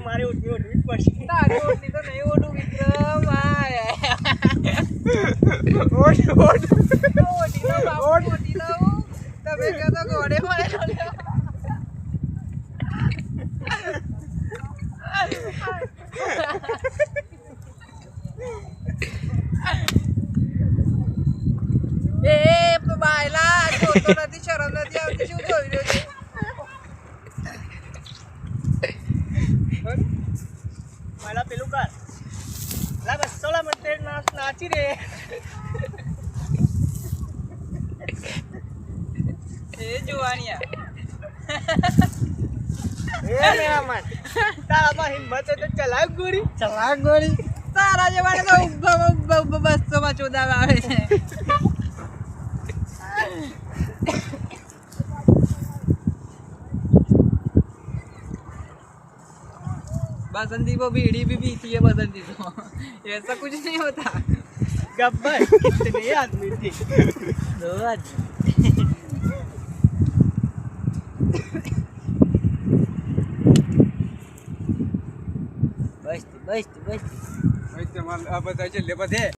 મારે ઓઢવી જ પડશે. તારી ઓઢની તો નહીં ઓઢું વિક્રમ. ઓઢી લો બાપુ, ઓઢી લો. તમે કહો તો ઘોડે મળે. એ બાયલા જોતો નથી, શરમ નથી આવતી, શું જોઈ રહ્યો છે? મારા પેલું કર લા બસોલા મતે નાચી રે. એ જોવાનિયા એ મેરા મન તારામાં હિંમત હોય તો ચલાવ ગોળી. તારા જેવાને તો ઉભા બસોમાં ચોદાવા આવે છે. बसंती को बीड़ी भी पीती है बसंती तो ऐसा कुछ नहीं होता. गब्बर इतने आदमी थे, 2 आदमी. બસ માલ આ બધા છે લે બધે